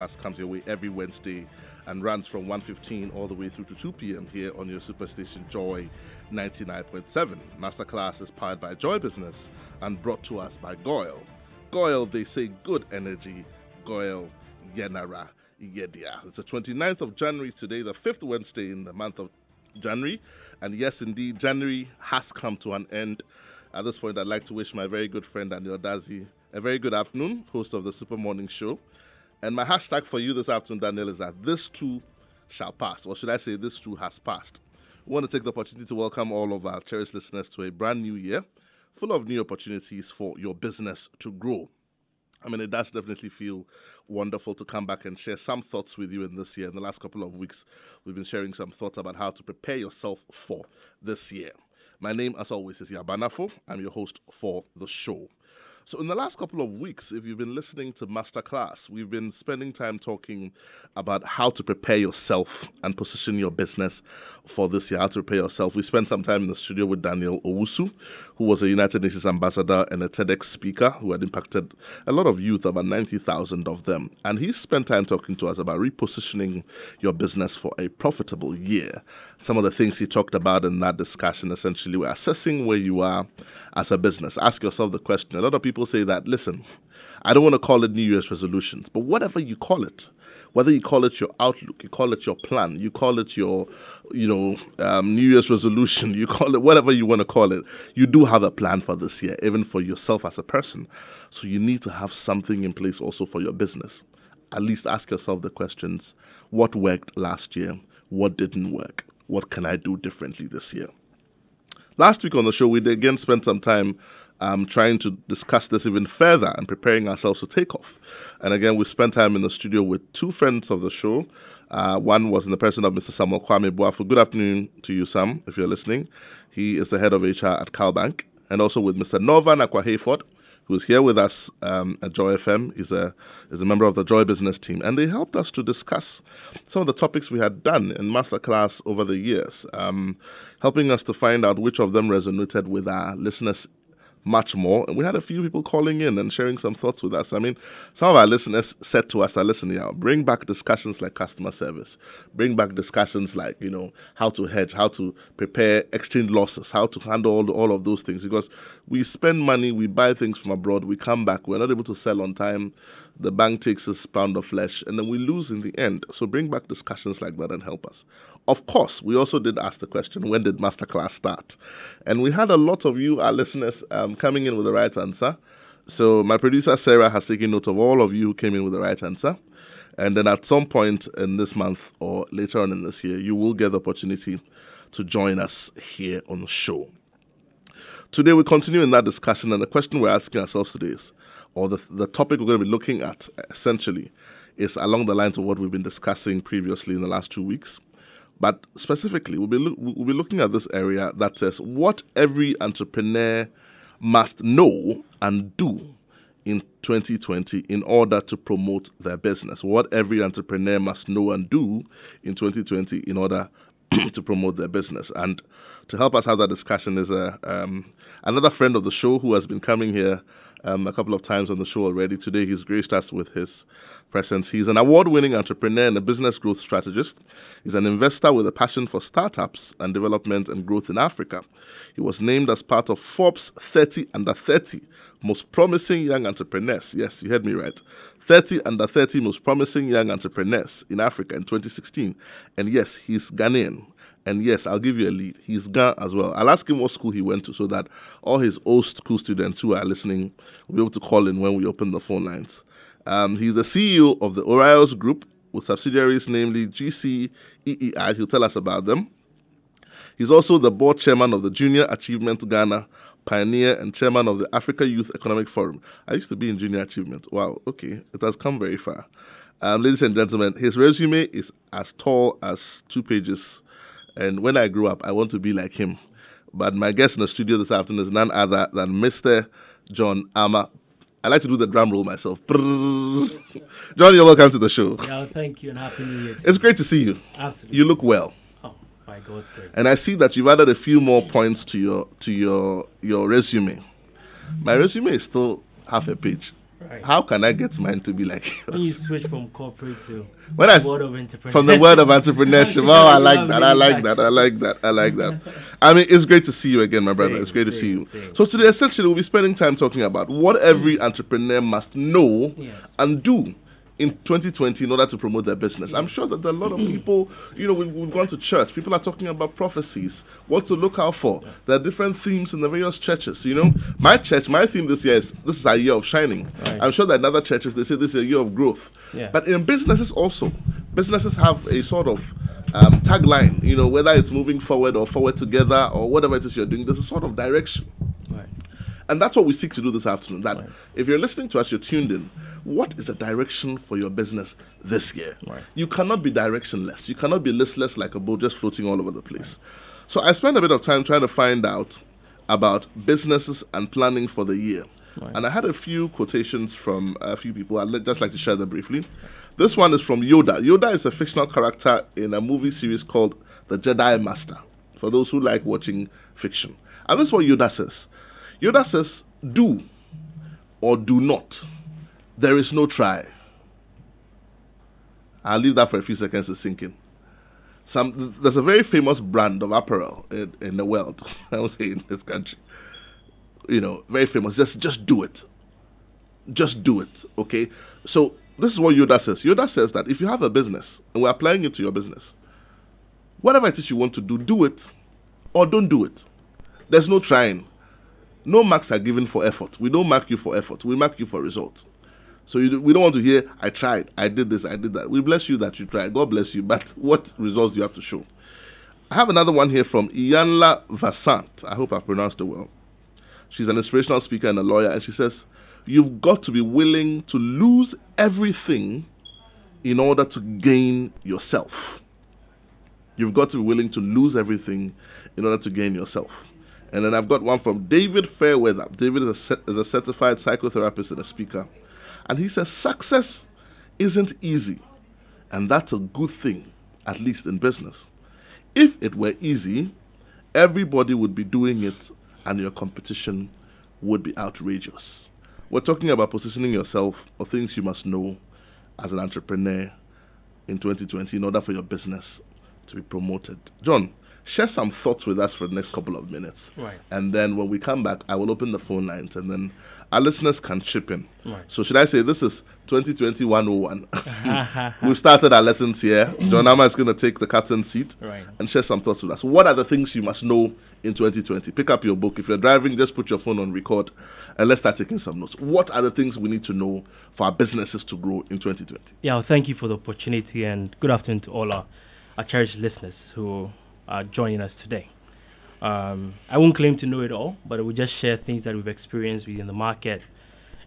Podcast comes your way every Wednesday and runs from 1:15 all the way through to 2 p.m. here on your superstation Joy 99.7. Masterclass is powered by Joy Business and brought to us by Goyle. Goyle, they say good energy. Goyle, Yenara, Yedia. It's the 29th of January today, the fifth Wednesday in the month of January. And yes, indeed, January has come to an end. At this point, I'd like to wish my very good friend Daniel Dazi a very good afternoon, host of the Super Morning Show. And my hashtag for you this afternoon, Daniel, is that this too shall pass. Or should I say, this too has passed. We want to take the opportunity to welcome all of our cherished listeners to a brand new year, full of new opportunities for your business to grow. I mean, it does definitely feel wonderful to come back and share some thoughts with you in this year. In the last couple of weeks, we've been sharing some thoughts about how to prepare yourself for this year. My name, as always, is Yaw Anim Barnafo. I'm your host for the show. So in the last couple of weeks, if you've been listening to Masterclass, we've been spending time talking about how to prepare yourself and position your business for this year, how to prepare yourself. We spent some time in the studio with Daniel Owusu, who was a United Nations ambassador and a TEDx speaker who had impacted a lot of youth, about 90,000 of them. And he spent time talking to us about repositioning your business for a profitable year. Some of the things he talked about in that discussion essentially were assessing where you are as a business. Ask yourself the question. A lot of people say that, listen, I don't want to call it New Year's resolutions, but whatever you call it, whether you call it your outlook, you call it your plan, you call it your, New Year's resolution, you call it whatever you want to call it, you do have a plan for this year, even for yourself as a person. So you need to have something in place also for your business. At least ask yourself the questions, what worked last year? What didn't work? What can I do differently this year? Last week on the show, we again spent some time trying to discuss this even further and preparing ourselves to take off. And again, we spent time in the studio with two friends of the show. One was in the person of Mr. Samuel Kwame Boafo. Good afternoon to you, Sam, if you're listening. He is the head of HR at CalBank. And also with Mr. Norvan Akwaheford, who is here with us at Joy FM. He's a member of the Joy Business team. And they helped us to discuss some of the topics we had done in Masterclass over the years, helping us to find out which of them resonated with our listeners much more. And we had a few people calling in and sharing some thoughts with us. I mean, some of our listeners said to us, listen, bring back discussions like customer service. Bring back discussions like, how to hedge, how to prepare exchange losses, how to handle all of those things. Because we spend money, we buy things from abroad, we come back, we're not able to sell on time, the bank takes us pound of flesh, and then we lose in the end. So bring back discussions like that and help us. Of course, we also did ask the question, when did Masterclass start? And we had a lot of you, our listeners, coming in with the right answer. So my producer, Sarah, has taken note of all of you who came in with the right answer. And then at some point in this month or later on in this year, you will get the opportunity to join us here on the show. Today we continue in that discussion, and the question we're asking ourselves today is, or the topic we're going to be looking at, essentially, is along the lines of what we've been discussing previously in the last 2 weeks. But specifically, we'll be looking at this area that says what every entrepreneur must know and do in 2020 in order to promote their business. What every entrepreneur must know and do in 2020 in order to promote their business. And to help us have that discussion is another friend of the show who has been coming here a couple of times on the show already. Today he's graced us with his presence. He's an award-winning entrepreneur and a business growth strategist. He's an investor with a passion for startups and development and growth in Africa. He was named as part of Forbes 30 Under 30 Most Promising Young Entrepreneurs. Yes, you heard me right. 30 Under 30 Most Promising Young Entrepreneurs in Africa in 2016. And yes, he's Ghanaian. And yes, I'll give you a lead. He's Ghana as well. I'll ask him what school he went to so that all his old school students who are listening will be able to call in when we open the phone lines. He's the CEO of the Orios Group with subsidiaries, namely GCEEI. He'll tell us about them. He's also the board chairman of the Junior Achievement Ghana Pioneer and chairman of the Africa Youth Economic Forum. I used to be in Junior Achievement. Wow, okay. It has come very far. Ladies and gentlemen, his resume is as tall as 2 pages. And when I grow up, I want to be like him. But my guest in the studio this afternoon is none other than Mr. John Ama. I like to do the drum roll myself. John, you're welcome to the show. Yeah, thank you and happy New Year. It's great to see you. Absolutely. You look well. Oh, by God's grace. And I see that you've added a few more points to your resume. My resume is still half a page. Right. How can I get mine to be like When yours? you switch from corporate to When I world of entrepreneurship. from the world of entrepreneurship. Oh, I like that. I like that. I like that. I like that. I mean, it's great to see you again, my brother. Same, It's great to see you. same. So today, essentially, we'll be spending time talking about what every entrepreneur must know Yes. and do in 2020 in order to promote their business. I'm sure that there are a lot of people, we've gone to church. People are talking about prophecies, what to look out for. There are different themes in the various churches. My church, my theme this year is this is our year of shining. Right. I'm sure that in other churches they say this is a year of growth. Yeah. But in businesses also, businesses have a sort of tagline, whether it's moving forward or forward together or whatever it is you're doing, there's a sort of direction. Right. And that's what we seek to do this afternoon. That Right. if you're listening to us, you're tuned in. What is the direction for your business this year? Right. You cannot be directionless. You cannot be listless like a boat just floating all over the place. So I spent a bit of time trying to find out about businesses and planning for the year. Right. And I had a few quotations from a few people. I'd just like to share them briefly. This one is from Yoda. Yoda is a fictional character in a movie series called The Jedi Master, for those who like watching fiction. And this is what Yoda says. Yoda says, do or do not. There is no try. I'll leave that for a few seconds to sink in. There's a very famous brand of apparel in the world, I would say in this country. Very famous. Just do it. Just do it, okay? So this is what Yoda says. Yoda says that if you have a business, and we're applying it to your business, whatever it is you want to do it or don't do it. There's no trying. No marks are given for effort. We don't mark you for effort. We mark you for results. So we don't want to hear, I tried, I did this, I did that. We bless you that you tried. God bless you. But what results do you have to show? I have another one here from Iyanla Vassant. I hope I pronounced it well. She's an inspirational speaker and a lawyer. And she says, you've got to be willing to lose everything in order to gain yourself. You've got to be willing to lose everything in order to gain yourself. And then I've got one from David Fairweather. David is a certified psychotherapist and a speaker. And he says, success isn't easy. And that's a good thing, at least in business. If it were easy, everybody would be doing it and your competition would be outrageous. We're talking about positioning yourself or things you must know as an entrepreneur in 2020 in order for your business to be promoted. John, share some thoughts with us for the next couple of minutes. Right. And then when we come back, I will open the phone lines and then our listeners can chip in. Right. So should I say this is 2020 101? We've started our lessons here. John Amma is going to take the captain's seat and share some thoughts with us. What are the things you must know in 2020? Pick up your book. If you're driving, just put your phone on record and let's start taking some notes. What are the things we need to know for our businesses to grow in 2020? Yeah, well, thank you for the opportunity and good afternoon to all our cherished listeners who are joining us today. I won't claim to know it all, but we'll just share things that we've experienced within the market,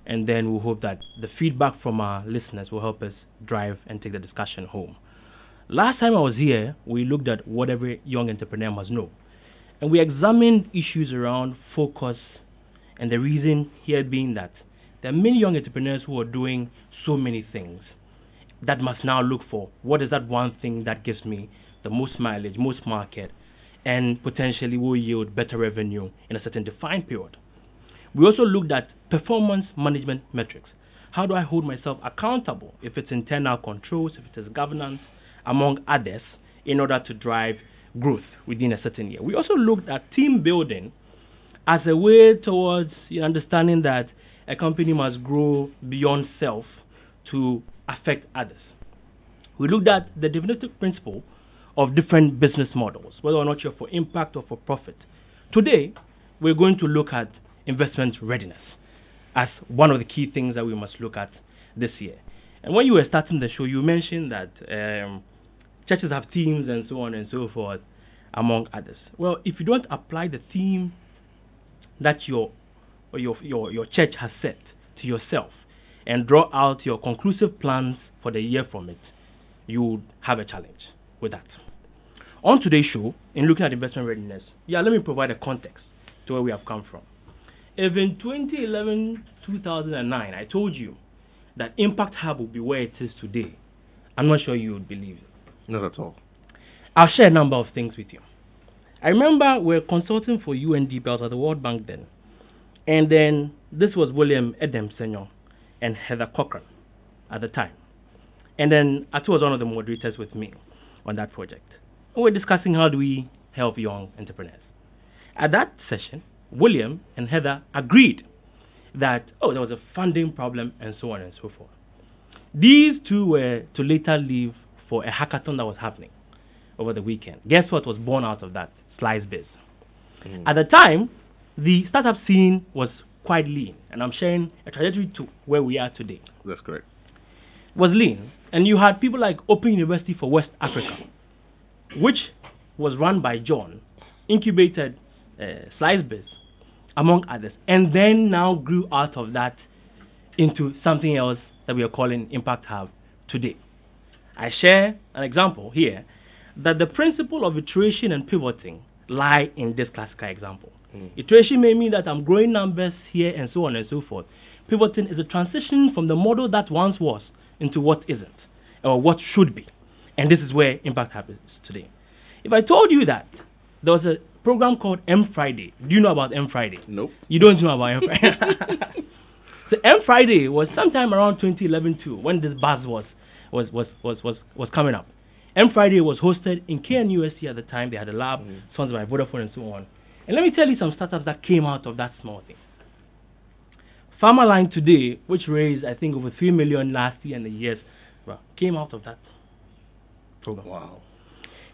and then we'll hope that the feedback from our listeners will help us drive and take the discussion home. Last time I was here, we looked at what every young entrepreneur must know, and we examined issues around focus, and the reason here being that there are many young entrepreneurs who are doing so many things that must now look for what is that one thing that gives me the most mileage, most market, and potentially will yield better revenue in a certain defined period. We also looked at performance management metrics. How do I hold myself accountable if it's internal controls, if it is governance, among others, in order to drive growth within a certain year. We also looked at team building as a way towards understanding that a company must grow beyond self to affect others. We looked at the definitive principle of different business models, whether or not you're for impact or for profit. Today, we're going to look at investment readiness as one of the key things that we must look at this year. And when you were starting the show, you mentioned that churches have themes and so on and so forth, among others. Well, if you don't apply the theme that your church has set to yourself and draw out your conclusive plans for the year from it, you would have a challenge with that. On today's show, in looking at investment readiness, let me provide a context to where we have come from. If in 2011-2009 I told you that Impact Hub will be where it is today, I'm not sure you would believe it. Not at all. I'll share a number of things with you. I remember we were consulting for UNDP. I was at the World Bank then. And then this was William Edem Senior. and Heather Cochran at the time. And then Atu was one of the moderators with me on that project. We were discussing how do we help young entrepreneurs. At that session, William and Heather agreed that, there was a funding problem and so on and so forth. These two were to later leave for a hackathon that was happening over the weekend. Guess what was born out of that? SliceBiz. At the time, the startup scene was quite lean, and I'm sharing a trajectory to where we are today. That's correct. Was lean, and you had people like Open University for West Africa, which was run by John, incubated SliceBiz, among others, and then now grew out of that into something else that we are calling Impact Hub today. I share an example here that the principle of iteration and pivoting lie in this classical example. Iteration may mean that I'm growing numbers here and so on and so forth. Pivoting is a transition from the model that once was into what isn't, or what should be. And this is where Impact Hub is today. If I told you that there was a program called M Friday, do you know about M Friday? Nope. You don't know about M Friday? So M Friday was sometime around 2011 too, when this buzz was coming up. M Friday was hosted in KNUSC at the time. They had a lab, sponsored by Vodafone and so on. And let me tell you some startups that came out of that small thing. Farmerline today, which raised I think over 3 million last year and the years, came out of that program. Wow.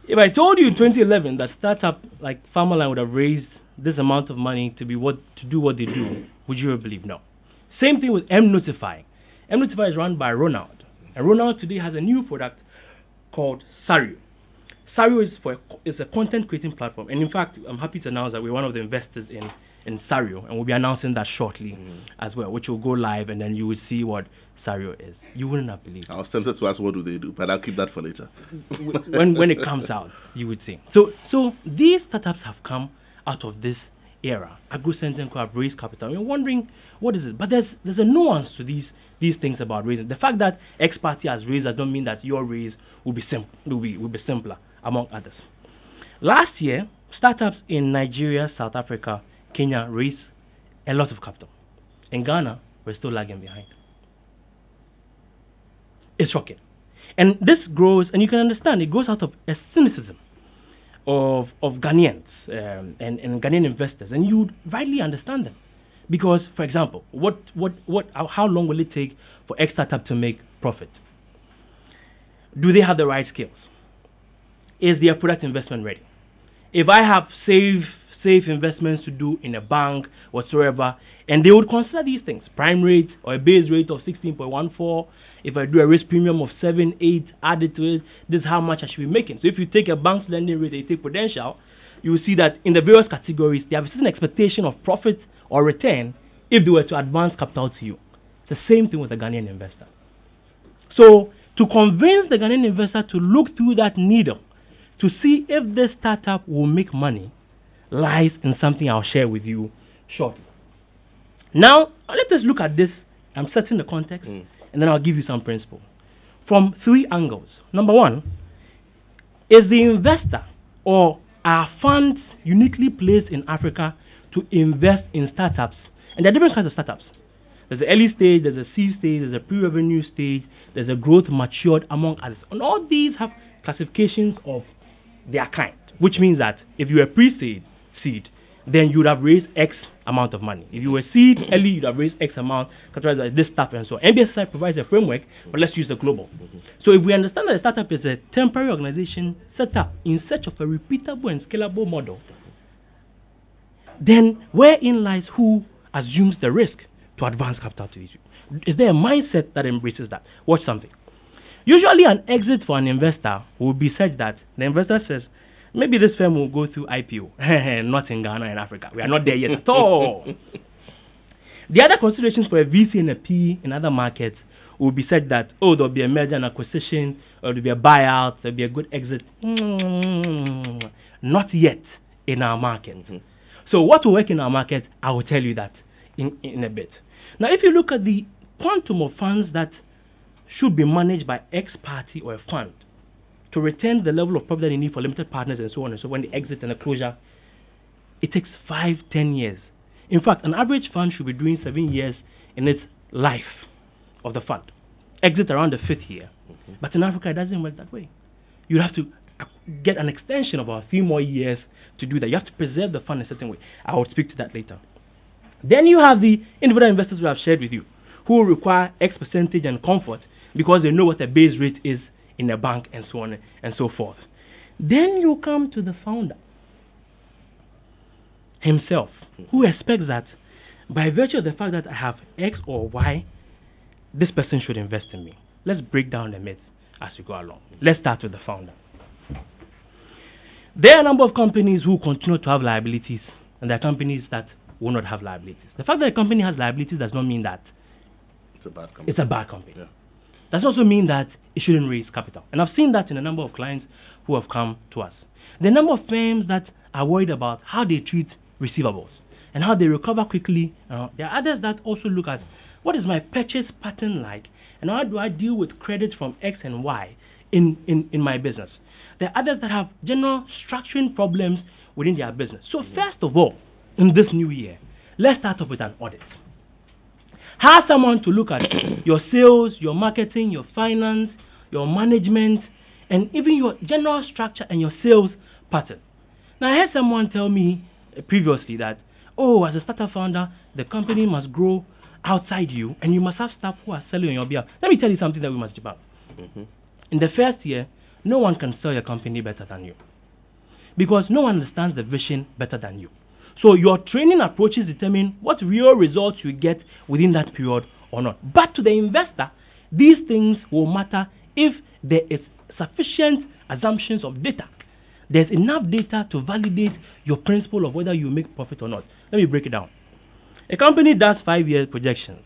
If I told you in 2011 that startup like Farmerline would have raised this amount of money to do what they do, would you believe? No. Same thing with M Notify. M Notify is run by Ronald, and Ronald today has a new product called Sario. Sario is a content creating platform, and in fact, I'm happy to announce that we're one of the investors in Sario, and we'll be announcing that shortly as well, which will go live, and then you will see what Sario is. You wouldn't have believed. I was tempted to ask what do they do, but I'll keep that for later. when it comes out, you would see. So these startups have come out of this era. AgroCenter have raised capital. You're wondering what is it, but there's a nuance to these things about raising. The fact that X party has raised does not mean that your raise will be simpler, among others. Last year, startups in Nigeria, South Africa, Kenya raised a lot of capital. In Ghana, we're still lagging behind. It's shocking. And this grows, and you can understand, it grows out of a cynicism of Ghanaians and Ghanaian investors, and you rightly understand them. Because, for example, how long will it take for X startup to make profit? Do they have the right skills? Is their product investment ready? If I have safe investments to do in a bank whatsoever, and they would consider these things, prime rate or a base rate of 16.14, if I do a risk premium of 7, 8, add it to it, this is how much I should be making. So if you take a bank's lending rate and you take Prudential, you will see that in the various categories, they have a certain expectation of profit or return if they were to advance capital to you. It's the same thing with the Ghanaian investor. So to convince the Ghanaian investor to look through that needle to see if this startup will make money lies in something I'll share with you shortly. Now, let us look at this. I'm setting the context, and then I'll give you some principles. From 3 angles. Number 1, is the investor or are funds uniquely placed in Africa to invest in startups? And there are different kinds of startups. There's an early stage, there's a seed stage, there's a pre-revenue stage, there's a growth matured, among others. And all these have classifications of their kind, which means that if you were pre-seed, then you would have raised X amount of money. If you were seed early, you'd have raised X amount, categorized as this stuff and so on. NBSI provides a framework, but let's use the global. So if we understand that a startup is a temporary organization set up in search of a repeatable and scalable model, then wherein lies who assumes the risk to advance capital to issue? Is there a mindset that embraces that? Watch something. Usually an exit for an investor will be such that the investor says, maybe this firm will go through IPO. Not in Ghana and Africa. We are not there yet at all. The other considerations for a VC and a PE in other markets will be said that, there'll be a merger and acquisition, or there'll be a buyout, there'll be a good exit. Not yet in our market. So what will work in our market, I will tell you that in a bit. Now, if you look at the quantum of funds that should be managed by X party or a fund to retain the level of profit that they need for limited partners and so on and so when the exit and the closure, it takes 5-10 years. In fact, an average fund should be doing 7 years in its life of the fund, exit around the 5th year. But in Africa, it doesn't work that way. You have to get an extension of a few more years to do that. You have to preserve the fund in a certain way. I will speak to that later. Then you have the individual investors who I've shared with you, who require X percentage and comfort because they know what the base rate is in a bank and so on and so forth. Then you come to the founder himself, who expects that by virtue of the fact that I have X or Y, this person should invest in me. Let's break down the myths as we go along. Let's start with the founder. There are a number of companies who continue to have liabilities, and there are companies that will not have liabilities. The fact that a company has liabilities does not mean that it's a bad company. It's a bad company. Yeah. Does also mean that it shouldn't raise capital. And I've seen that in a number of clients who have come to us. The number of firms that are worried about how they treat receivables and how they recover quickly. There are others that also look at what is my purchase pattern like and how do I deal with credit from X and Y in my business. There are others that have general structuring problems within their business. So first of all, in this new year, let's start off with an audit. Hire someone to look at your sales, your marketing, your finance, your management, and even your general structure and your sales pattern. Now, I heard someone tell me previously that, as a startup founder, the company must grow outside you, and you must have staff who are selling on your behalf. Let me tell you something that we must debunk. In the first year, no one can sell your company better than you, because no one understands the vision better than you. So your training approaches determine what real results you get within that period or not. But to the investor, these things will matter if there is sufficient assumptions of data. There's enough data to validate your principle of whether you make profit or not. Let me break it down. A company does 5-year projections,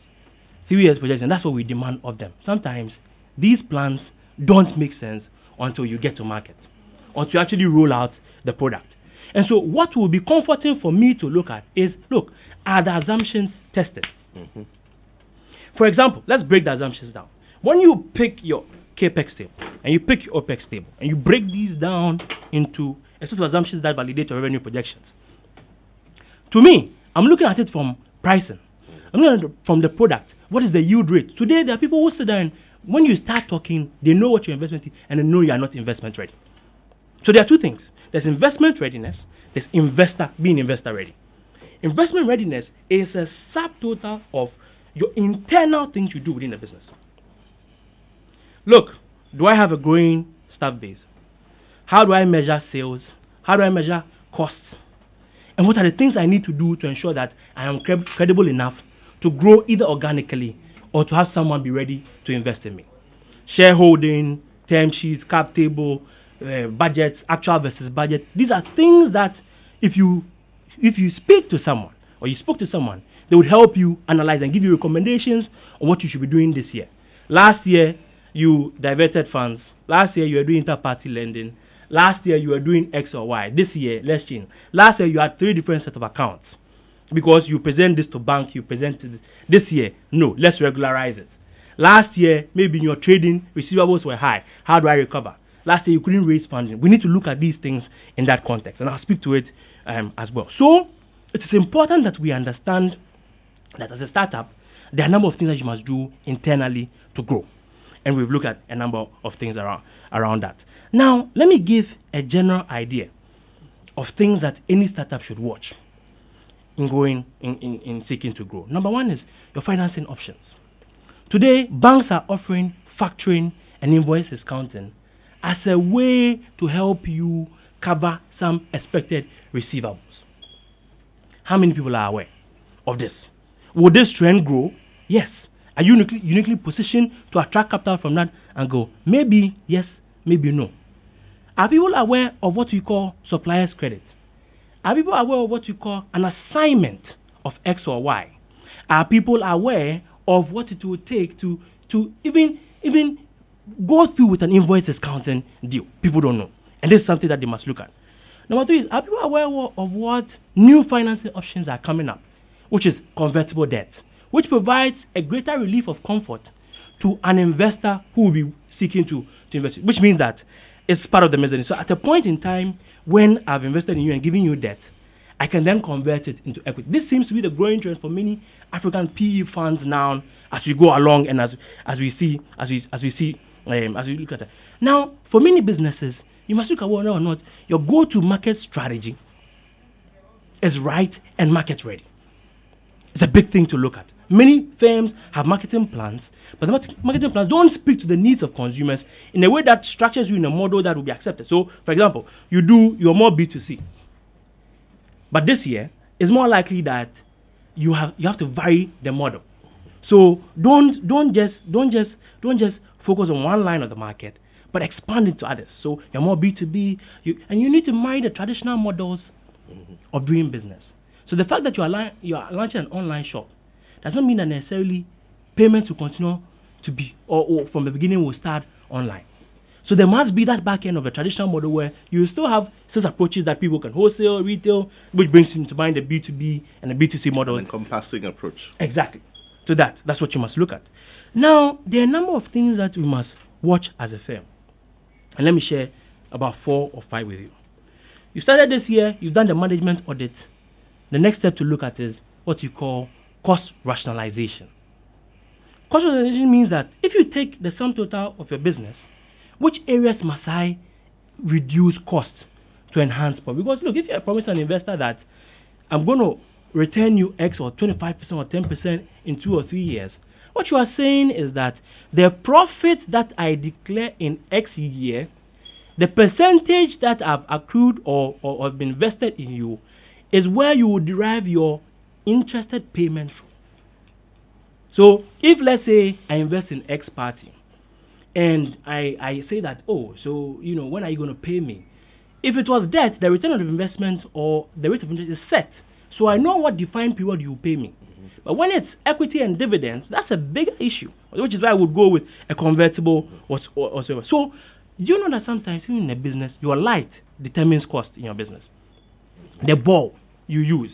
3 years projections. That's what we demand of them. Sometimes these plans don't make sense until you get to market, until you actually roll out the product. And so what will be comforting for me to look at is, are the assumptions tested? For example, let's break the assumptions down. When you pick your CAPEX table and you pick your OPEX table and you break these down into a set of assumptions that validate your revenue projections, to me, I'm looking at it from pricing. I'm looking at it from the product. What is the yield rate? Today, there are people who sit there and when you start talking, they know what your investment is and they know you are not investment ready. So there are two things. There's investment readiness. There's being investor ready. Investment readiness is a subtotal of your internal things you do within the business. Look, do I have a growing staff base? How do I measure sales? How do I measure costs? And what are the things I need to do to ensure that I am credible enough to grow either organically or to have someone be ready to invest in me? Shareholding, term sheets, cap table, budgets, actual versus budget. These are things that if you speak to someone or you spoke to someone, they would help you analyze and give you recommendations on what you should be doing this year. Last year, you diverted funds. Last year, you were doing interparty lending. Last year, you were doing X or Y. This year, let's change. Last year, you had 3 different sets of accounts because you present this to bank, you present this. This year, no, let's regularize it. Last year, maybe in your trading, receivables were high. How do I recover? Last year, you couldn't raise funding. We need to look at these things in that context, and I'll speak to it as well. So, it is important that we understand that as a startup, there are a number of things that you must do internally to grow. And we've looked at a number of things around that. Now, let me give a general idea of things that any startup should watch in seeking to grow. Number one is your financing options. Today, banks are offering factoring and invoice discounting as a way to help you cover some expected receivables. How many people are aware of this? Will this trend grow? Yes. Are you uniquely positioned to attract capital from that and go, maybe yes, maybe no? Are people aware of what we call supplier's credit? Are people aware of what we call an assignment of X or Y? Are people aware of what it will take to even go through with an invoice discounting deal? People don't know. And this is something that they must look at. Number 3 is, are people aware of what new financing options are coming up, which is convertible debt, which provides a greater relief of comfort to an investor who will be seeking to invest, which means that it's part of the mezzanine. So at a point in time when I've invested in you and given you debt, I can then convert it into equity. This seems to be the growing trend for many African PE funds now as we go along and as we look at it. Now, for many businesses, you must look at whether or not your go-to-market strategy is right and market ready. It's a big thing to look at. Many firms have marketing plans, but the marketing plans don't speak to the needs of consumers in a way that structures you in a model that will be accepted. So, for example, you're more B2C. But this year, it's more likely that you have to vary the model. So don't just focus on one line of the market, but expand it to others. So you're more B2B, and you need to mind the traditional models of doing business. So the fact that you are launching an online shop does not mean that necessarily payments will continue to be or from the beginning will start online. So there must be that back end of a traditional model where you still have sales approaches that people can wholesale, retail, which brings into mind the B2B and the B2C model. An encompassing approach. Exactly. So that's what you must look at. Now, there are a number of things that we must watch as a firm. And let me share about 4 or 5 with you. You started this year, you've done the management audit. The next step to look at is what you call cost rationalization. Cost rationalization means that if you take the sum total of your business, which areas must I reduce costs to enhance profit? Because look, if you promise an investor that I'm going to return you X or 25% or 10% in 2 or 3 years, what you are saying is that the profit that I declare in X year, the percentage that I've accrued or have been invested in you, is where you will derive your interested payment from. So if, let's say, I invest in X party, and I say that, when are you going to pay me? If it was debt, the return on investment or the rate of interest is set. So I know what defined period you will pay me. But when it's equity and dividends, that's a big issue, which is why I would go with a convertible or so. So you know that sometimes in a business, your light determines cost in your business. The bulb you use,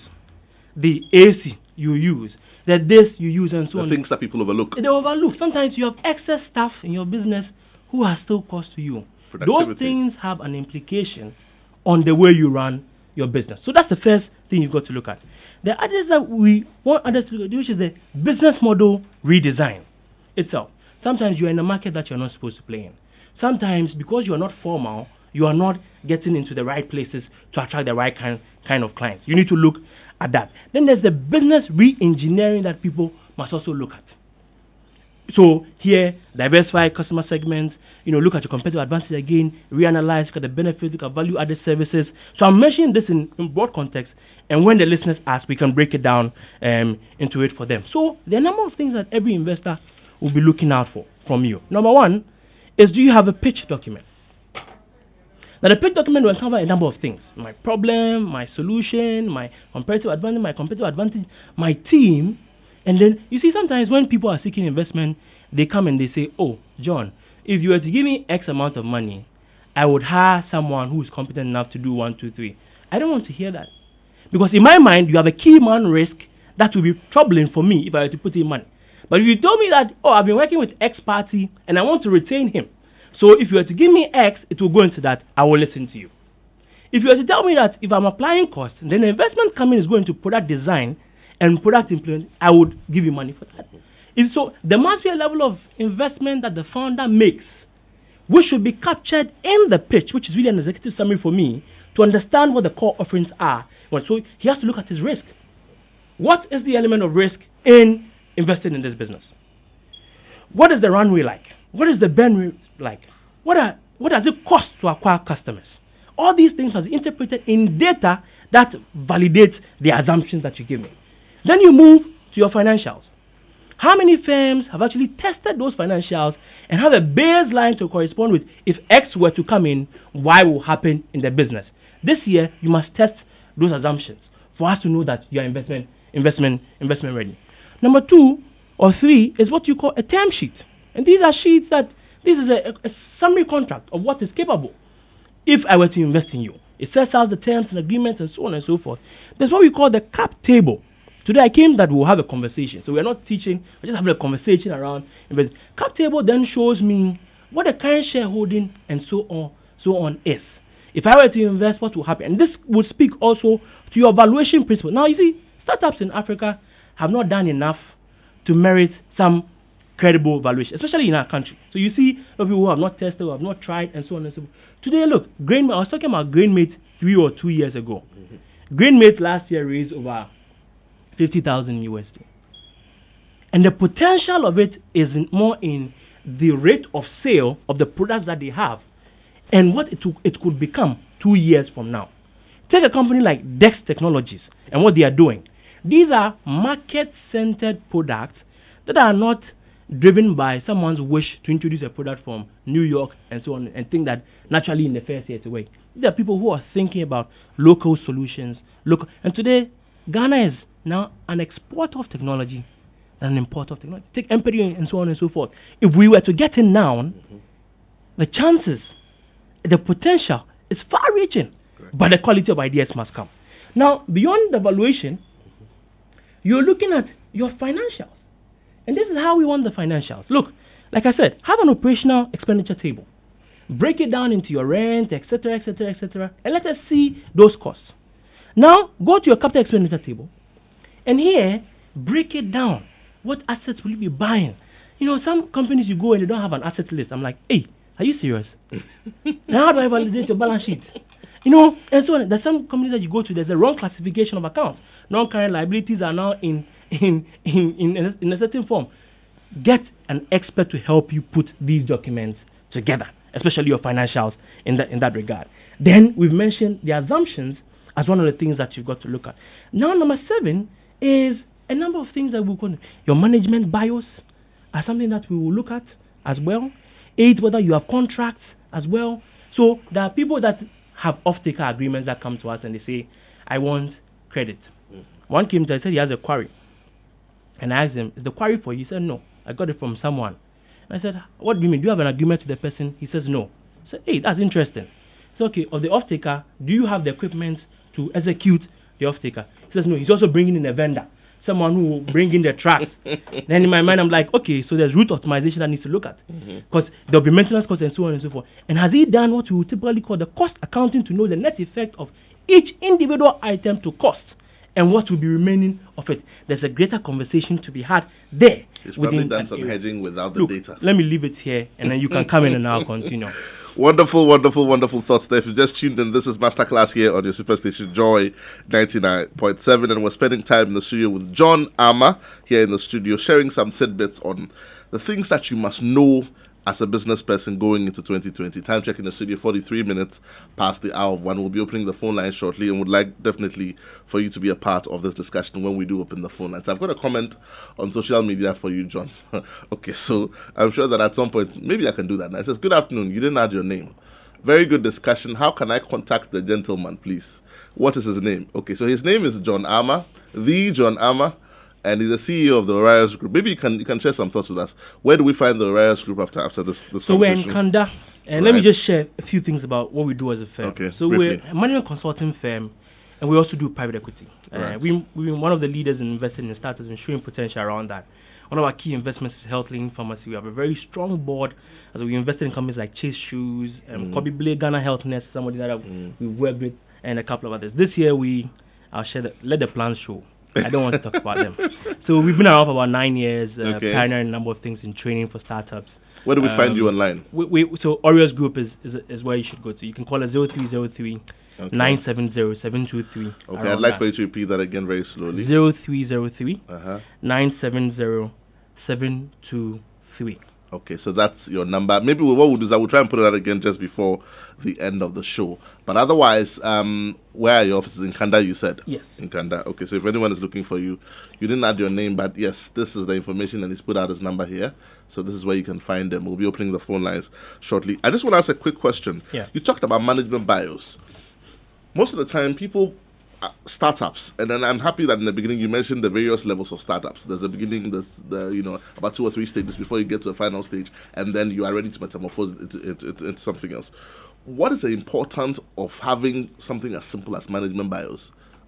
the AC you use, the this you use, and so on. The things that people overlook. They overlook. Sometimes you have excess staff in your business who are still cost to you. Those things have an implication on the way you run your business. So that's the first thing you've got to look at. The others that we want others to look at, which is the business model redesign itself. Sometimes you're in a market that you're not supposed to play in. Sometimes because you are not formal, you are not getting into the right places to attract the right kind of clients. You need to look at that. Then there's the business re-engineering that people must also look at. So here, diversify customer segments, look at your competitive advantage again, reanalyze, look at the benefits, look at value-added services. So I'm mentioning this in broad context, and when the listeners ask, we can break it down into it for them. So there are a number of things that every investor will be looking out for from you. Number one is, do you have a pitch document? Now, the pitch document will cover a number of things. My problem, my solution, my competitive advantage, my team. And then, you see, sometimes when people are seeking investment, they come and they say, oh, John, if you were to give me X amount of money, I would hire someone who is competent enough to do 1, 2, 3. I don't want to hear that. Because in my mind, you have a key man risk that will be troubling for me if I were to put in money. But if you told me that, I've been working with X party and I want to retain him, so if you were to give me X, it will go into that, I will listen to you. If you were to tell me that if I'm applying costs, then the investment coming is going to product design and product implement, I would give you money for that. So there must be a level of investment that the founder makes, which should be captured in the pitch, which is really an executive summary for me, to understand what the core offerings are. So he has to look at his risk. What is the element of risk in investing in this business? What is the runway like? What is the burn rate like? What does it cost to acquire customers? All these things are interpreted in data that validates the assumptions that you give me. Then you move to your financials. How many firms have actually tested those financials and have a baseline to correspond with if X were to come in, Y will happen in the business? This year, you must test those assumptions for us to know that you are investment ready. Number 2 or 3 is what you call a term sheet. And these are sheets that, this is a summary contract of what is capable if I were to invest in you. It sets out the terms and agreements and so on and so forth. There's what we call the cap table. Today I came that we'll have a conversation. So we're not teaching, we're just having a conversation around investment. Cap table then shows me what the current shareholding and so on is. If I were to invest, what will happen? And this would speak also to your valuation principle. Now, you see, startups in Africa have not done enough to merit some credible valuation, especially in our country. So you see, people who have not tested, who have not tried, and so on and so forth. Today, look, I was talking about GrainMate 3 or 2 years ago. GrainMate last year raised over 50,000 USD. And the potential of it is more in the rate of sale of the products that they have and what it could become 2 years from now. Take a company like Dex Technologies and what they are doing. These are market-centered products that are not driven by someone's wish to introduce a product from New York and so on and think that naturally in the first year it's away. There are people who are thinking about local solutions. And today, Ghana is now an exporter of technology and an importer of technology. Take empathy and so on and so forth. If we were to get in now, the chances, the potential is far-reaching, but the quality of ideas must come. Now, beyond the valuation, you're looking at your financials. And this is how we want the financials. Look, like I said, have an operational expenditure table. Break it down into your rent, etc., etc., etc., and let us see those costs. Now, go to your capital expenditure table, and here, break it down. What assets will you be buying? You know, some companies you go and they don't have an asset list. I'm like, hey, are you serious? Now, how do I validate your balance sheet? You know, and so on. There's some companies that you go to, there's a wrong classification of accounts. Non-current liabilities are now in a certain form. Get an expert to help you put these documents together, especially your financials in that regard. Then we've mentioned the assumptions as one of the things that you've got to look at. Now, number 7 is a number of things that we'll call your management bios are something that we will look at as well. 8, whether you have contracts as well. So there are people that have off-taker agreements that come to us and they say, I want credit. One came to us and said he has a quarry. And I asked him, is the quarry for you? He said, no, I got it from someone. And I said, what do you mean? Do you have an agreement with the person? He says, no. I said, hey, that's interesting. So, okay, of the off-taker, do you have the equipment to execute the off-taker? He says, no, he's also bringing in a vendor, someone who will bring in the tracks. Then in my mind, I'm like, okay, so there's route optimization that needs to look at. Because there'll be maintenance costs and so on and so forth. And has he done what we would typically call the cost accounting to know the net effect of each individual item to cost and what will be remaining of it? There's a greater conversation to be had there. He's probably done some hedging without the data. Let me leave it here, and then you can come in and I'll continue. Wonderful, wonderful, wonderful thoughts there. If you just tuned in, this is Masterclass here on your Superstation Joy 99.7, and we're spending time in the studio with John Ama here in the studio, sharing some tidbits on the things that you must know as a business person going into 2020. Time check in the studio, 43 minutes past the hour of 1. We'll be opening the phone line shortly and would like definitely for you to be a part of this discussion when we do open the phone lines. I've got a comment on social media for you, John. Okay, so I'm sure that at some point, maybe I can do that now. It says, good afternoon, you didn't add your name. Very good discussion. How can I contact the gentleman, please? What is his name? Okay, so his name is John Ama, the John Ama, and he's the CEO of the Orias Group. Maybe you can share some thoughts with us. Where do we find the Orias Group after this So we're in Kanda, and let me just share a few things about what we do as a firm. Okay, so briefly. We're a management consulting firm, and we also do private equity. Right. We're one of the leaders in investing in startups and showing potential around that. One of our key investments is HealthLink Pharmacy. We have a very strong board. As we invested in companies like Chase Shoes, Kobe Blake, Ghana Health Nest, somebody that we've worked with, and a couple of others. This year let the plans show. I don't want to talk about them. So we've been around for about 9 years, pioneering a number of things in training for startups. Where do we find you online? So Orias Group is where you should go to. You can call us 0303 970 723. Okay, I'd like for you to repeat that again very slowly. 0303 970 723. Okay, so that's your number. Maybe what we'll do is I will try and put it out again just before the end of the show. But otherwise, where are your offices? In Kanda, you said? Yes. In Kanda. Okay, so if anyone is looking for you, you didn't add your name, but yes, this is the information, and he's put out his number here. So this is where you can find them. We'll be opening the phone lines shortly. I just want to ask a quick question. Yeah. You talked about management bios. Most of the time, people startups, and then I'm happy that in the beginning you mentioned the various levels of startups. There's the beginning, there's about 2 or 3 stages before you get to the final stage, and then you are ready to metamorphose into something else. What is the importance of having something as simple as management bios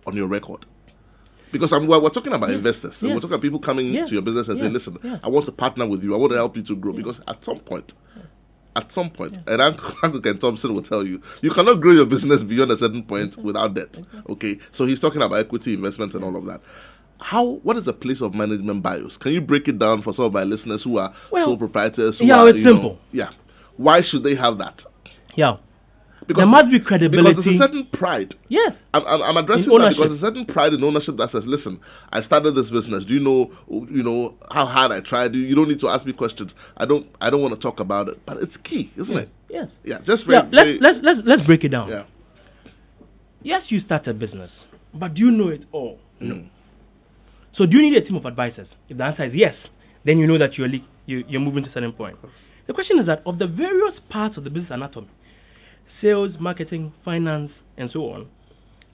on your record? Because we're talking about investors. So we're talking about people coming to your business and saying, listen, I want to partner with you. I want to help you to grow. Because at some point, at some point, and Uncle Ken Thompson will tell you, you cannot grow your business beyond a certain point without debt. Okay, so he's talking about equity investments and all of that. What is the place of management bios? Can you break it down for some of my listeners who are sole proprietors? It's simple. Why should they have that? Because there must be credibility. Because there's a certain pride. Yes. I'm addressing that because there's a certain pride in ownership that says, listen, I started this business. Do you know how hard I tried? You don't need to ask me questions. I don't want to talk about it. But it's key, isn't it? Yes. Yeah. Just let's break it down. Yeah. Yes, you start a business, but do you know it all? No. So do you need a team of advisors? If the answer is yes, then you know that you're moving to a certain point. The question is that of the various parts of the business anatomy, sales, marketing, finance, and so on,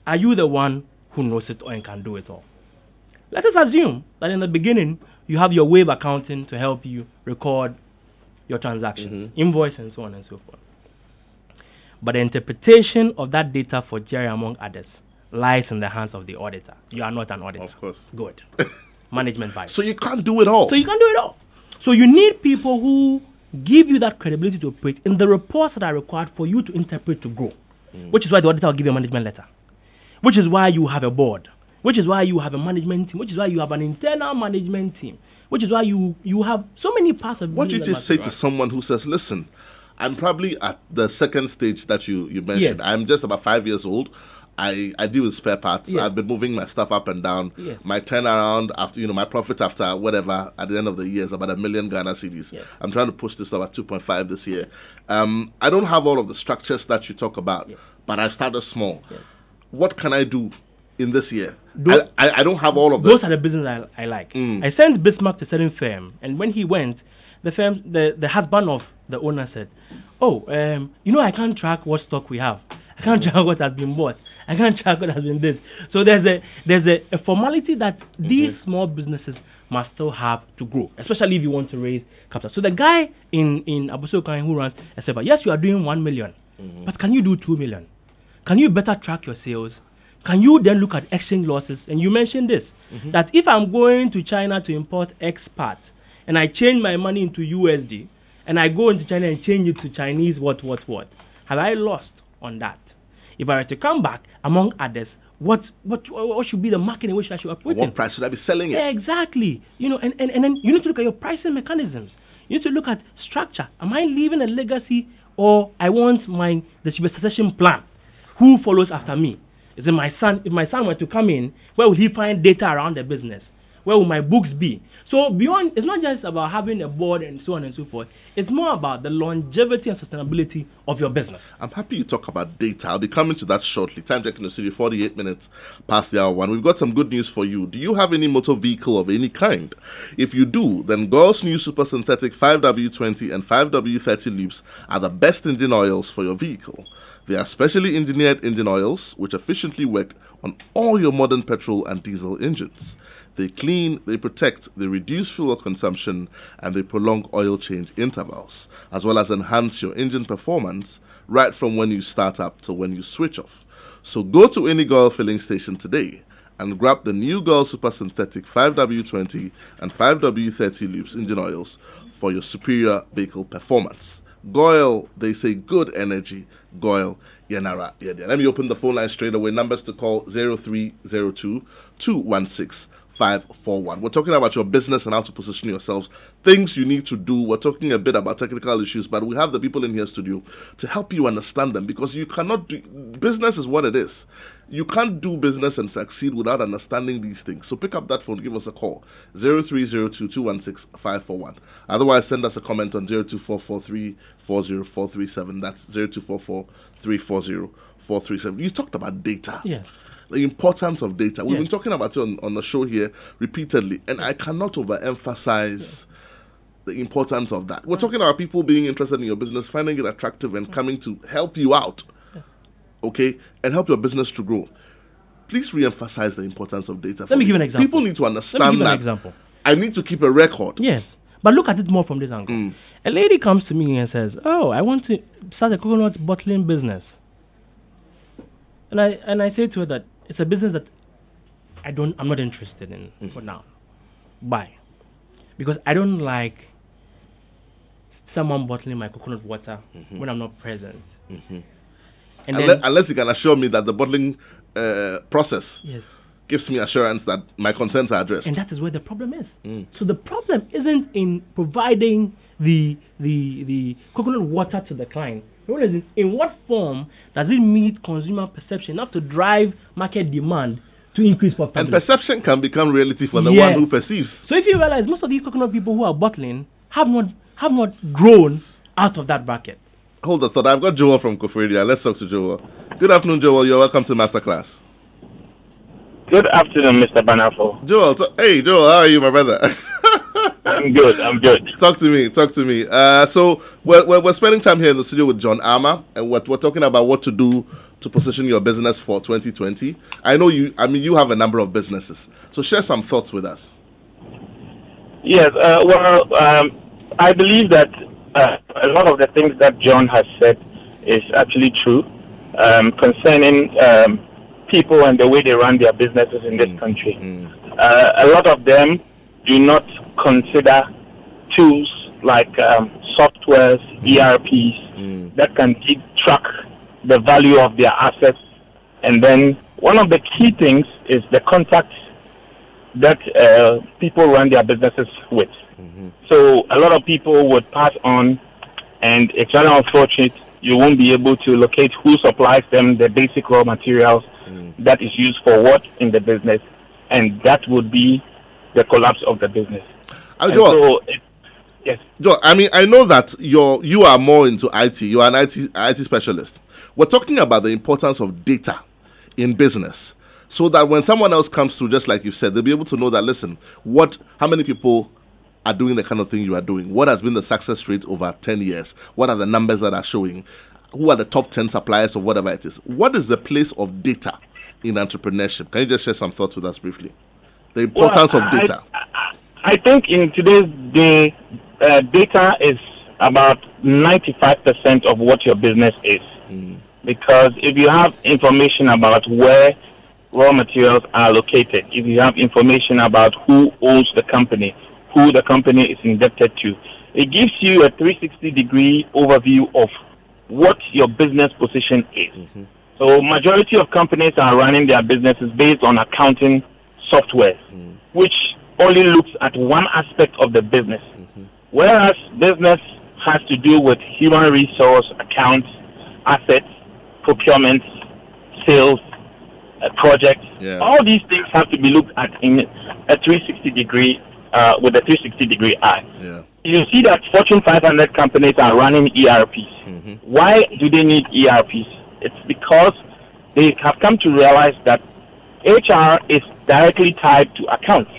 are you the one who knows it all and can do it all? Let us assume that in the beginning, you have your wave accounting to help you record your transactions, invoice, and so on and so forth. But the interpretation of that data for Jerry, among others, lies in the hands of the auditor. You are not an auditor. Of course. Good. Management bias. So you can't do it all. So you need people who give you that credibility to operate in the reports that are required for you to interpret to grow. Which is why the auditor will give you a management letter. Which is why you have a board. Which is why you have a management team. Which is why you have an internal management team. Which is why you have so many parts of what you just say to someone who says, listen, I'm probably at the second stage that you mentioned. Yes. I'm just about 5 years old. I deal with spare parts. Yes. I've been moving my stuff up and down. Yes. My turnaround after my profit after whatever at the end of the year is about 1 million Ghana cedis. Yes. I'm trying to push this up at 2.5 this year. I don't have all of the structures that you talk about, but I started small. Yes. What can I do in this year? I don't have all of them. Those are the business I like. I sent Bismarck to a certain firm, and when he went, the firm, the husband of the owner said, I can't track what stock we have. I can't track what has been bought. I can't track what has been this. So there's a formality that these small businesses must still have to grow, especially if you want to raise capital. So the guy in Abusokan who runs said, yes, you are doing 1 million, but can you do 2 million? Can you better track your sales? Can you then look at exchange losses? And you mentioned this, that if I'm going to China to import X parts, and I change my money into USD, and I go into China and change it to Chinese what? Have I lost on that? If I were to come back, among others, what should be the market in which I should operate in? What price should I be selling it? Exactly. And then you need to look at your pricing mechanisms. You need to look at structure. Am I leaving a legacy, or I want there should be a succession plan? Who follows after me? Is it my son? If my son were to come in, where will he find data around the business? Where will my books be? So beyond, it's not just about having a board and so on and so forth. It's more about the longevity and sustainability of your business. I'm happy you talk about data. I'll be coming to that shortly. Time check in the studio, 48 minutes past the hour 1. We've got some good news for you. Do you have any motor vehicle of any kind? If you do, then Gore's new Super Synthetic 5W20 and 5W30 loops are the best engine oils for your vehicle. They are specially engineered engine oils which efficiently work on all your modern petrol and diesel engines. They clean, they protect, they reduce fuel consumption, and they prolong oil change intervals, as well as enhance your engine performance right from when you start up to when you switch off. So go to any Gore filling station today and grab the new Gore Super Synthetic 5W20 and 5W30 loops engine oils for your superior vehicle performance. Goyle, they say good energy. Goyle, Yanara. Let me open the phone line straight away. Numbers to call 0302 216 541. We're talking about your business and how to position yourselves, things you need to do. We're talking a bit about technical issues, but we have the people in here studio to help you understand them, because you cannot do business is what it is. You can't do business and succeed without understanding these things. So pick up that phone, give us a call, 0302 216 541. Otherwise, send us a comment on 02443 That's 02443 You talked about data. Yes. The importance of data. We've been talking about it on the show here repeatedly, and I cannot overemphasize the importance of that. We're talking about people being interested in your business, finding it attractive, and coming to help you out, okay, and help your business to grow. Please re-emphasize the importance of data. Let me give an example. People need to understand that. I need to keep a record. Yes, but look at it more from this angle. A lady comes to me and says, I want to start a coconut bottling business. And I say to her that it's a business that I'm not interested in for now. Why? Because I don't like someone bottling my coconut water when I'm not present. And unless you can assure me that the bottling process gives me assurance that my concerns are addressed. And that is where the problem is. So the problem isn't in providing the coconut water to the client. The problem is in what form does it meet consumer perception enough to drive market demand to increase profitability. And perception can become reality for the one who perceives. So if you realize most of these coconut people who are bottling have not grown out of that bracket. Hold on, thought. I've got Joel from Koforidua. Let's talk to Joel. Good afternoon, Joel. You're welcome to Masterclass. Good afternoon, Mr. Barnafo. Joel, hey Joel, how are you, my brother? I'm good. Talk to me. So we're spending time here in the studio with John Armour, and we're talking about what to do to position your business for 2020. I know you have a number of businesses, so share some thoughts with us. Yes, I believe that a lot of the things that John has said is actually true concerning people and the way they run their businesses in this country. A lot of them do not consider tools like softwares, ERPs that can track the value of their assets. And then one of the key things is the contacts that people run their businesses with. So a lot of people would pass on, and it's very unfortunate you won't be able to locate who supplies them the basic raw materials that is used for what in the business, and that would be the collapse of the business. Yes. Joel, I know that you are more into IT. You are an IT specialist. We're talking about the importance of data in business, so that when someone else comes through, just like you said, they'll be able to know that, listen, how many people are doing the kind of thing you are doing? What has been the success rate over 10 years? What are the numbers that are showing? Who are the top 10 suppliers or whatever it is? What is the place of data in entrepreneurship? Can you just share some thoughts with us briefly? The importance of data. I think in today's day, data is about 95% of what your business is. Because if you have information about where raw materials are located, if you have information about who owns the company, who the company is indebted to, it gives you a 360-degree overview of what your business position is. So majority of companies are running their businesses based on accounting software, which only looks at one aspect of the business, whereas business has to do with human resource, accounts, assets, procurement, sales, projects. All these things have to be looked at in a 360-degree with a 360-degree eye. You see that Fortune 500 companies are running ERPs. Why do they need ERPs? It's because they have come to realize that HR is directly tied to accounts.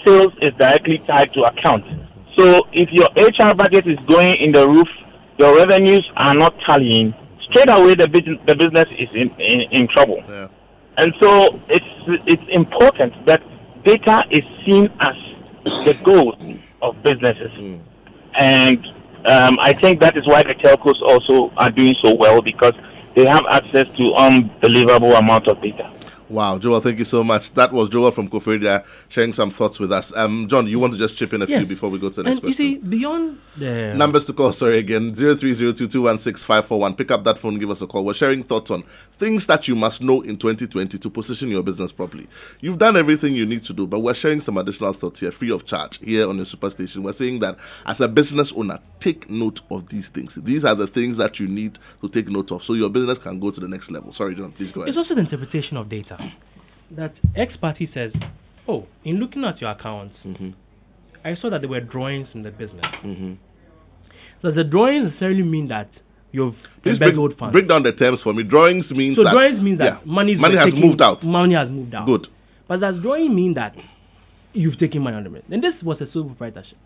Sales is directly tied to accounts. So if your HR budget is going in the roof, your revenues are not tallying, straight away the business is in trouble. And so it's important that data is seen as the goal of businesses. And I think that is why the telcos also are doing so well, because they have access to unbelievable amount of data. Wow, Joel, thank you so much. That was Joel from Koforidua sharing some thoughts with us. John, you want to just chip in a few before we go to the next question? You see, beyond the... Numbers to call, again, 0302216541. Pick up that phone, give us a call. We're sharing thoughts on things that you must know in 2020 to position your business properly. You've done everything you need to do, but we're sharing some additional thoughts here, free of charge, here on the Superstation. We're saying that as a business owner, take note of these things. These are the things that you need to take note of so your business can go to the next level. Sorry, John, please go ahead. It's also the interpretation of data. That X party says, oh, in looking at your accounts, I saw that there were drawings in the business. Does the drawings necessarily mean that you've embezzled funds? Break down the terms for me. Drawings means that... drawings means that money has moved out. Money has moved out. Good. But does drawing mean that you've taken money under it? And this was a sole proprietorship.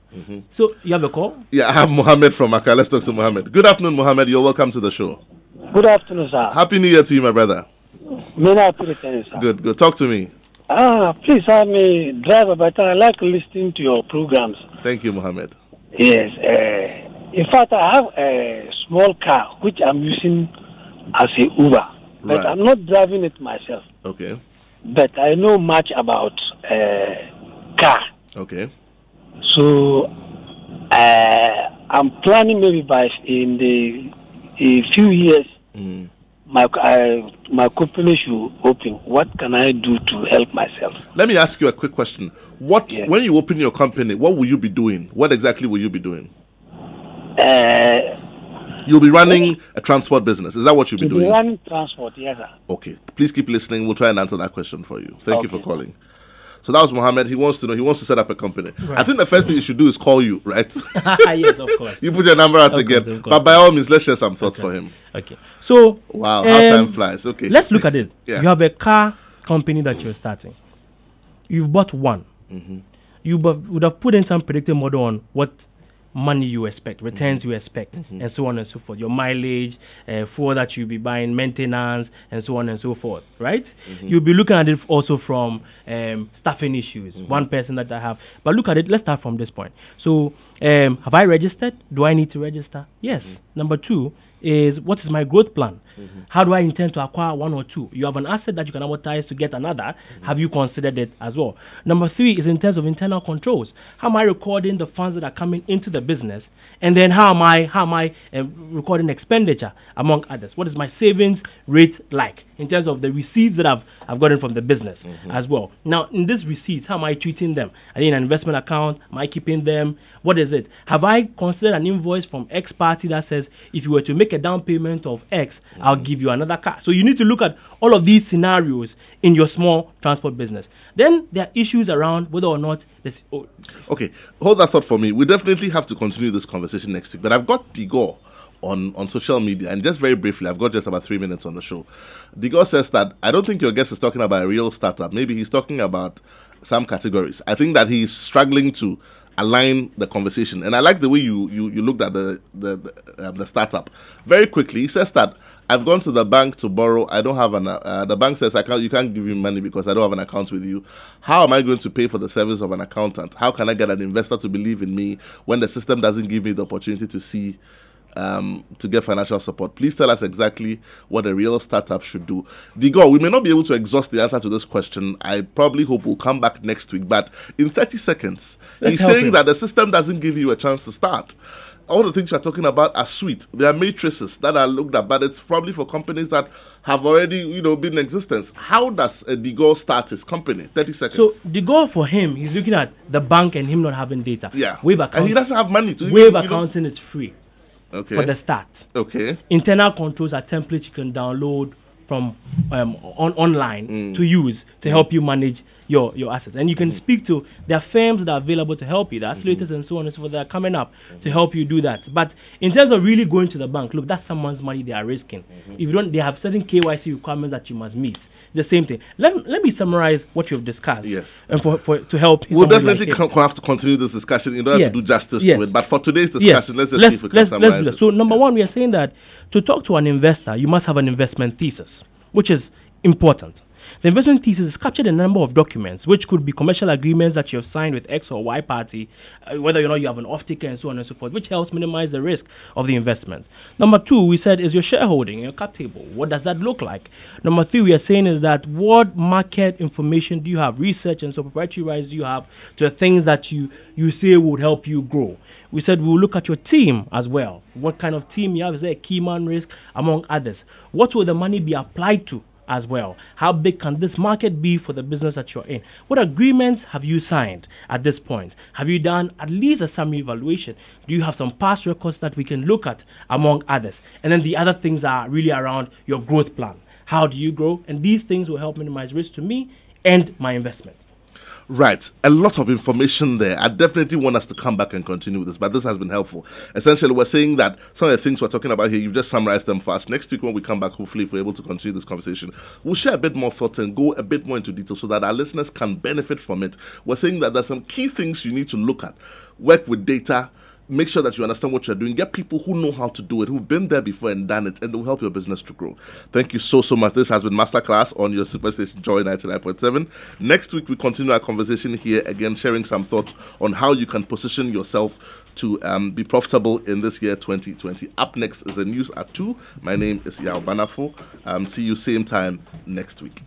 So you have a call? Yeah, I have Mohammed from Accra. Let's talk to Mohammed. Good afternoon, Mohammed. You're welcome to the show. Good afternoon, sir. Happy New Year to you, my brother. Good. Talk to me. Please, I'm a driver, but I like listening to your programs. Thank you, Mohammed. Yes. In fact, I have a small car which I'm using as a Uber, but I'm not driving it myself. Okay. But I know much about car. Okay. So I'm planning maybe by in a few years. My company should open. What can I do to help myself? Let me ask you a quick question. When you open your company, what will you be doing? What exactly will you be doing? You'll be running a transport business. Is that what you'll be doing? Running transport, yes, sir. Okay. Please keep listening. We'll try and answer that question for you. Thank you for calling. So that was Mohammed. He wants to know. He wants to set up a company. Right. I think the first thing you should do is call you, right? Yes, of course. You put your number out again. But by all means, let's share some thoughts for him. Okay. So wow, how time flies. Okay. Let's look at it. Yeah. You have a car company that you're starting. You've bought one. You would have put in some predictive model on what money you expect, returns you expect, and so on and so forth. Your mileage, fuel that you'll be buying, maintenance, and so on and so forth, right? You'll be looking at it also from staffing issues, one person that I have. But look at it, let's start from this point. So, have I registered? Do I need to register? Yes. Number two is, what is my growth plan? How do I intend to acquire one or two? You have an asset that you can amortize to get another. Have you considered it as well? Number three is in terms of internal controls. How am I recording the funds that are coming into the business? And then how am I recording expenditure, among others? What is my savings rate like in terms of the receipts that I've gotten from the business as well? Now, in these receipts, how am I treating them? Are they in an investment account? Am I keeping them? What is it? Have I considered an invoice from X party that says, if you were to make a down payment of X, I'll give you another car? So you need to look at all of these scenarios in your small transport business. Then there are issues around whether or not this. Okay, hold that thought for me. We definitely have to continue this conversation next week. But I've got Digor on social media, and just very briefly, I've got just about 3 minutes on the show. Digor says that I don't think your guest is talking about a real startup. Maybe he's talking about some categories. I think that he's struggling to align the conversation, and I like the way you looked at the startup. Very quickly, he says that I've gone to the bank to borrow. I don't have the bank says you can't give me money because I don't have an account with you. How am I going to pay for the service of an accountant? How can I get an investor to believe in me when the system doesn't give me the opportunity to see to get financial support? Please tell us exactly what a real startup should do. Digor, we may not be able to exhaust the answer to this question. I probably hope we'll come back next week. But in 30 seconds, he's saying that the system doesn't give you a chance to start. All the things you're talking about are sweet. There are matrices that are looked at, but it's probably for companies that have already, been in existence. How does Digor start his company? 30 seconds. So Digor, for him, he's looking at the bank and him not having data. Yeah. And he doesn't have money to. Wave accounting is free. Okay. For the start. Okay. Internal controls are templates you can download from online to use to help you manage your assets. And you can speak to, there are firms that are available to help you, the accelerators and so on and so forth that are coming up to help you do that. But in terms of really going to the bank, look, that's someone's money they are risking. If you don't, they have certain KYC requirements that you must meet. The same thing. Let me summarize what you've discussed. Yes. And to help. We'll definitely have to continue this discussion in order to do justice to it. But for today's discussion, let's see if we can summarize it. So number one, we are saying that to talk to an investor, you must have an investment thesis, which is important. The investment thesis is captured in a number of documents, which could be commercial agreements that you have signed with X or Y party, whether or not you have an off-taker and so on and so forth, which helps minimize the risk of the investment. Number two, we said, is your shareholding in your cap table. What does that look like? Number three, we are saying is that what market information do you have, research and so proprietary rights do you have to the things that you say would help you grow. We said we'll look at your team as well. What kind of team you have? Is there a key man risk, among others? What will the money be applied to as well? How big can this market be for the business that you're in? What agreements have you signed at this point? Have you done at least a summary evaluation? Do you have some past records that we can look at, among others? And then the other things are really around your growth plan. How do you grow? And these things will help minimize risk to me and my investment. Right. A lot of information there. I definitely want us to come back and continue with this, but this has been helpful. Essentially, we're saying that some of the things we're talking about here, you've just summarized them for us. Next week when we come back, hopefully, if we're able to continue this conversation, we'll share a bit more thoughts and go a bit more into detail so that our listeners can benefit from it. We're saying that there's some key things you need to look at. Work with data. Make sure that you understand what you're doing. Get people who know how to do it, who've been there before and done it, and they'll help your business to grow. Thank you so much. This has been Masterclass on your Superstation Joy 99.7. Next week, we continue our conversation here, again, sharing some thoughts on how you can position yourself to be profitable in this year 2020. Up next is the news at 2. My name is Yaw Barnafo. See you same time next week.